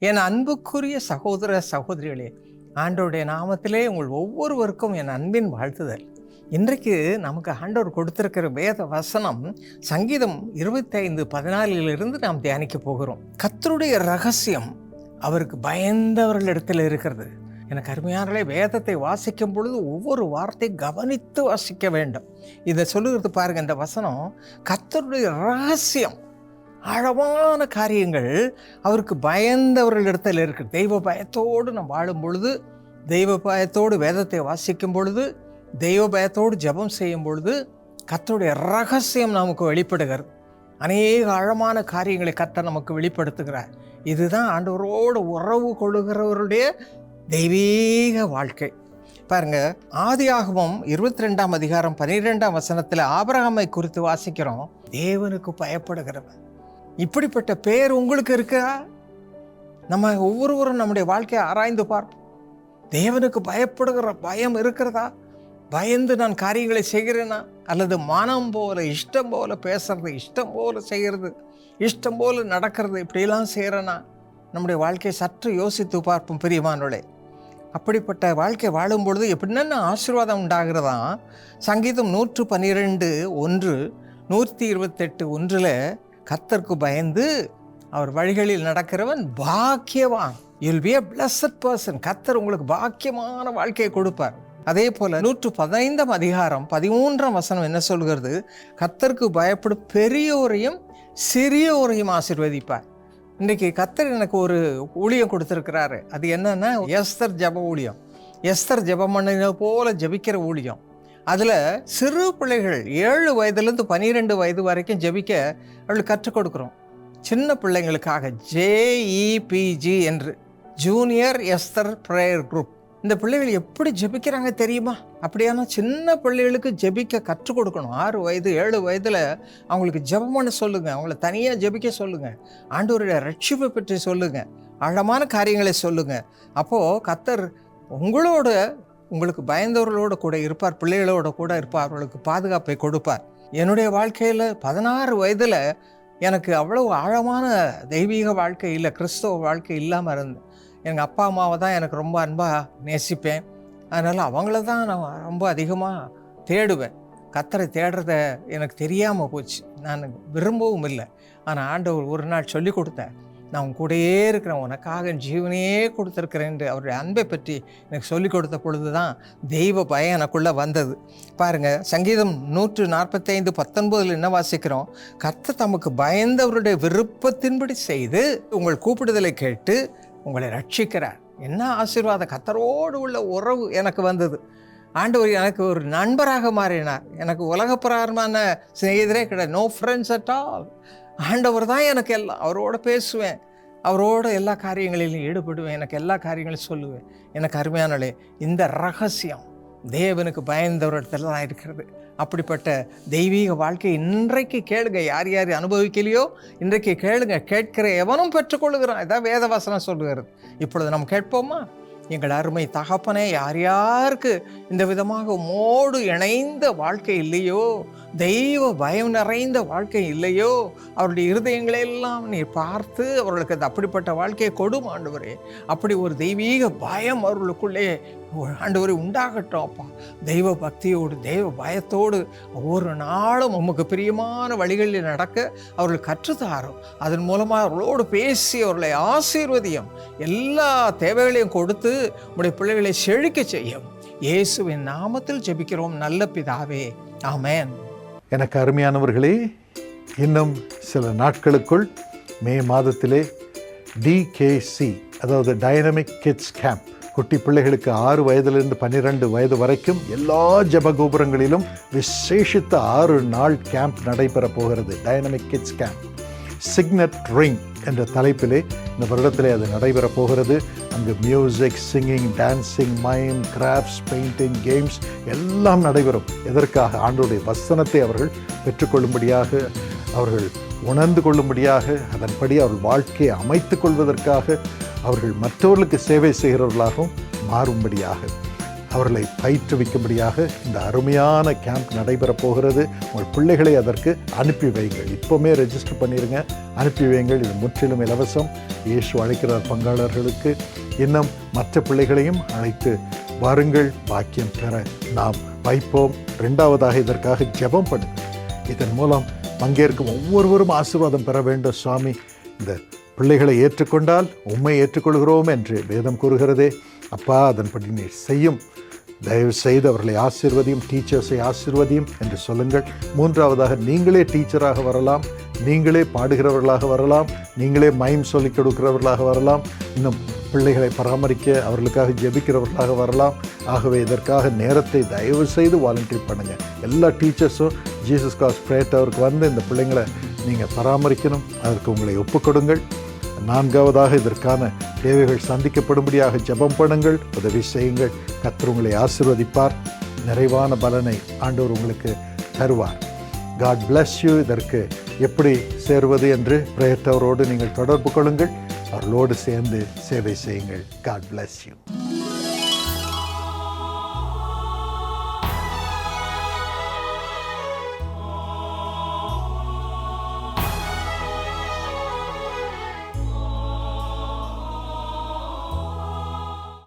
என் அன்புக்குரிய சகோதர சகோதரிகளே, ஆண்டவருடைய நாமத்திலே உங்கள் ஒவ்வொருவருக்கும் என் அன்பின் வாழ்த்துதல். இன்றைக்கு நமக்கு ஆண்டவர் கொடுத்திருக்கிற வேத வசனம் சங்கீதம் 25:14 நாம் தியானிக்க போகிறோம். கர்த்தருடைய ரகசியம் அவருக்கு பயந்தவர்களிடத்தில் இருக்கிறது. எனக்கு அருமையானே, வேதத்தை வாசிக்கும் பொழுது ஒவ்வொரு வார்த்தை கவனித்து வாசிக்க வேண்டும். இதை சொல்லுகிறது பாருங்க. இந்த வசனம் கர்த்தருடைய ரகசியம், ஆழமான காரியங்கள் அவருக்கு பயந்தவர்களிடத்தில் இருக்கு. தெய்வ பயத்தோடு நாம் வாழும் பொழுது, தெய்வ பயத்தோடு வேதத்தை வாசிக்கும் பொழுது, தெய்வ பயத்தோடு ஜெபம் செய்யும் பொழுது கர்த்தருடைய ரகசியம் நமக்கு வெளிப்படுகிறது. அநேக ஆழமான காரியங்களை கர்த்தர் நமக்கு வெளிப்படுத்துகிறார். இதுதான் ஆண்டவரோடு உறவு கொள்ளுகிறவருடைய தெய்வீக வாழ்க்கை. பாருங்க, ஆதியாகமம் 22:12 ஆபிரகாமை குறித்து வாசிக்கிறோம். தேவனுக்கு பயப்படுகிறவன். இப்படிப்பட்ட பெயர் உங்களுக்கு இருக்கா? நம்ம ஒவ்வொருவரும் நம்முடைய வாழ்க்கையை ஆராய்ந்து பார்ப்போம். தேவனுக்கு பயப்படுகிற பயம் இருக்கிறதா? பயந்து நான் காரியங்களை செய்கிறேனா? அல்லது மனம் போல, இஷ்டம் போல பேசுறது, இஷ்டம் போல செய்கிறது, இஷ்டம் போல நடக்கிறது, இப்படியெல்லாம் செய்கிறேனா? நம்முடைய வாழ்க்கையை சற்று யோசித்து பார்ப்போம் பிரியமானவர்களே. அப்படிப்பட்ட வாழ்க்கை வாழும் பொழுது எப்படின்னா ஆசீர்வாதம் உண்டாகிறதா? சங்கீதம் 112:1, 128:1 கர்த்தருக்கு பயந்து அவர் வழிகளில் நடக்கிறவன் பாக்கியவான். You'll be a blessed person. கர்த்தர் உங்களுக்கு பாக்கியமான வாழ்க்கையை கொடுப்பார். அதே போல 115:13 என்ன சொல்கிறது? கர்த்தருக்கு பயப்படும் பெரியோரையும் சிறியோரையும் ஆசீர்வதிப்பார். இன்றைக்கி கர்த்தர் எனக்கு ஒரு ஊழியம் கொடுத்துருக்கிறாரு. அது என்னன்னா எஸ்தர் ஜெப ஊழியம். எஸ்தர் ஜெபம் பண்ணின போல ஜெபிக்கிற ஊழியம். அதில் சிறு பிள்ளைகள் 7 வயதுலேருந்து 12 வயது வரைக்கும் ஜெபிக்க அவளுக்கு கற்றுக் கொடுக்குறோம். சின்ன பிள்ளைங்களுக்காக JEPG என்று ஜூனியர் எஸ்தர் ப்ரேயர் குரூப். இந்த பிள்ளைகள் எப்படி ஜெபிக்கிறாங்க தெரியுமா? அப்படியான சின்ன பிள்ளைகளுக்கு ஜெபிக்க கற்றுக் கொடுக்கணும். 6 வயது 7 வயதில் அவங்களுக்கு ஜெபம் பண்ண சொல்லுங்கள். அவங்கள தனியாக ஜெபிக்க சொல்லுங்கள். ஆண்டவருடைய ரட்சிப்பை பற்றி சொல்லுங்கள். ஆழமான காரியங்களை சொல்லுங்கள். அப்போது கர்த்தர் உங்களோட, உங்களுக்கு பயந்தவர்களோடு கூட இருப்பார், பிள்ளைகளோட கூட இருப்பார், அவர்களுக்கு பாதுகாப்பை கொடுப்பார். என்னுடைய வாழ்க்கையில் 16 வயதில் எனக்கு அவ்வளோ ஆழமான தெய்வீக வாழ்க்கை இல்லை, கிறிஸ்தவ வாழ்க்கை இல்லாமல் இருந்தேன். எங்கள் அப்பா அம்மாவை தான் எனக்கு ரொம்ப அன்பாக நேசிப்பேன். அதனால் அவங்கள தான் நான் ரொம்ப அதிகமாக தேடுவேன். கர்த்தரை தேடுறத எனக்கு தெரியாமல் போச்சு. நான் விரும்பவும் இல்லை. ஆனால் ஆண்டவர் ஒரு நாள் சொல்லி கொடுத்தேன், நான் உன் கூடயே இருக்கிறேன், உனக்காக ஜீவனையே கொடுத்துருக்கிறேன் என்று அவருடைய அன்பை பற்றி எனக்கு சொல்லிக் கொடுத்த பொழுது தான் தெய்வ பயம் எனக்குள்ளே வந்தது. பாருங்கள், சங்கீதம் 145:19 என்ன வாசிக்கிறோம்? கர்த்தர் தமக்கு பயந்தவருடைய விருப்பத்தின்படி செய்து உங்கள் கூப்பிடுதலை கேட்டு உங்களை ரட்சிக்கிறார். என்ன ஆசீர்வாதம்! கர்த்தரோடு உள்ள உறவு எனக்கு வந்தது. ஆண்டவர் எனக்கு ஒரு நண்பராக மாறினார். எனக்கு உலகப்பிரகாரமான சிநேகிதரே கிடையாது. No friends at all. ஆண்டவர் தான் எனக்கு எல்லாம். அவரோட பேசுவேன், அவரோட எல்லா காரியங்களிலும் ஈடுபடுவேன், எனக்கு எல்லா காரியங்களையும் சொல்லுவேன். எனக்கு அருமையானே, இந்த ரகசியம் தேவனுக்கு பயந்தவரிடத்துல தான் இருக்கிறது. அப்படிப்பட்ட தெய்வீக வாழ்க்கை இன்றைக்கு கேளுங்க. யார் யார் அனுபவிக்கலையோ இன்றைக்கு கேளுங்க. கேட்கிற எவனும் பெற்றுக்கொள்ளுகிறான். இதான் வேதவசனம் சொல்லுகிறது. இப்பொழுது நம்ம கேட்போமா? எங்கள் அருமை தகப்பனே, யார் யாருக்கு இந்த விதமாக உம்மோடு இணைந்த வாழ்க்கை இல்லையோ, தெய்வ பயம் நிறைந்த வாழ்க்கை இல்லையோ, அவருடைய இருதயங்களெல்லாம் நீ பார்த்து அவர்களுக்கு அது அப்படிப்பட்ட வாழ்க்கையை கொடும் ஆண்டவரே. அப்படி ஒரு தெய்வீக பயம் அவர்களுக்குள்ளே ஆண்டவரே உண்டாகட்டும் அப்பா. தெய்வ பக்தியோடு, தெய்வ பயத்தோடு ஒவ்வொரு நாளும் உமக்கு பிரியமான வழிகளில் நடக்க அவர்கள் கற்றுத்தாரும். அதன் மூலமாக அவர்களோடு பேசி அவர்களை ஆசீர்வதியும். எல்லா தேவைகளையும் கொடுத்து உடைய பிள்ளைகளை செழிக்க செய்யும். இயேசுவின் நாமத்தில் ஜெபிக்கிறோம் நல்ல பிதாவே, ஆமென். எனக்கு அருமையானவர்களே, இன்னும் சில நாட்களுக்குள் மே மாதத்திலே DKC, அதாவது டைனமிக் கிட்ஸ் கேம்ப், குட்டி பிள்ளைகளுக்கு 6 வயதிலிருந்து 12 வயது வரைக்கும் எல்லா ஜெபகோபுரங்களிலும் விசேஷித்த 6 நாள் கேம்ப் நடைபெற போகிறது. Dynamic kids camp signet ring என்ற தலைப்பிலே இந்த வருடத்திலே அது நடைபெற போகிறது. அங்கு music, singing, dancing, mime, crafts, painting, games எல்லாம் நடைபெறும். எதற்காக? ஆண்டவருடைய வசனத்தை அவர்கள் பெற்றுக்கொள்ளும்படியாக, அவர்கள் உணர்ந்து கொள்ளும்படியாக, அதன்படி அவர்கள் வாழ்க்கையை அமைத்து கொள்வதற்காக, அவர்கள் மற்றவர்களுக்கு சேவை செய்கிறவர்களாகவும் மாறும்படியாக. அவர்களை பயிற்றுவிக்கும்படியாக இந்த அருமையான கேம்ப் நடைபெறப் போகிறது. உங்கள் பிள்ளைகளை அதற்கு அனுப்பி வையுங்கள். இப்போவுமே ரெஜிஸ்டர் பண்ணிடுங்க, அனுப்பி வையுங்கள். இது முற்றிலும் இலவசம். இயேசு அழைக்கிறார் பங்காளர்களுக்கு. இன்னும் மற்ற பிள்ளைகளையும் அழைத்து வாருங்கள், பாக்கியம் பெற நாம் வைப்போம். 2வதாக இதற்காக ஜெபம் பண்ணுங்கள். இதன் மூலம் பங்கேற்கும் ஒவ்வொருவரும் ஆசீர்வாதம் பெற வேண்டும். சுவாமி, இந்த பிள்ளைகளை ஏற்றுக்கொண்டால் உம்மை ஏற்றுக்கொள்கிறோம் என்று வேதம் கூறுகிறதே. அப்பா, அதன்படி நீர் செய்யும். தயவு செய்து அவர்களை ஆசீர்வதியும், டீச்சர்ஸை ஆசீர்வதியும் என்று சொல்லுங்கள். 3வதாக நீங்களே டீச்சராக வரலாம், நீங்களே பாடுகிறவர்களாக வரலாம், நீங்களே மைம் சொல்லிக் கொடுக்கிறவர்களாக வரலாம், இன்னும் பிள்ளைகளை பராமரிக்க அவர்களுக்காக ஜெபிக்கிறவர்களாக வரலாம். ஆகவே இதற்காக நேரத்தை தயவு செய்து வாலண்டியர் பண்ணுங்கள். எல்லா டீச்சர்ஸும் ஜீசஸ் காஸ் பிரேயர் அவருக்கு வந்து இந்த பிள்ளைங்களை நீங்கள் பராமரிக்கணும். அதற்கு உங்களை ஒப்புக்கொடுங்கள். 4வதாக இதற்கான தேவைகள் சந்திக்கப்படும்படியாக ஜெபம் பண்ணுங்கள், உதவி செய்யுங்கள். கர்த்தர் உங்களை ஆசீர்வதிப்பார். நிறைவான பலனை ஆண்டவர் உங்களுக்கு தருவார். God bless you. இதற்கு எப்படி சேர்வது என்று பிரேயர் டவரோடு நீங்கள் தொடர்பு கொள்ளுங்கள். அவர்களோடு சேர்ந்து சேவை செய்யுங்கள். God bless you.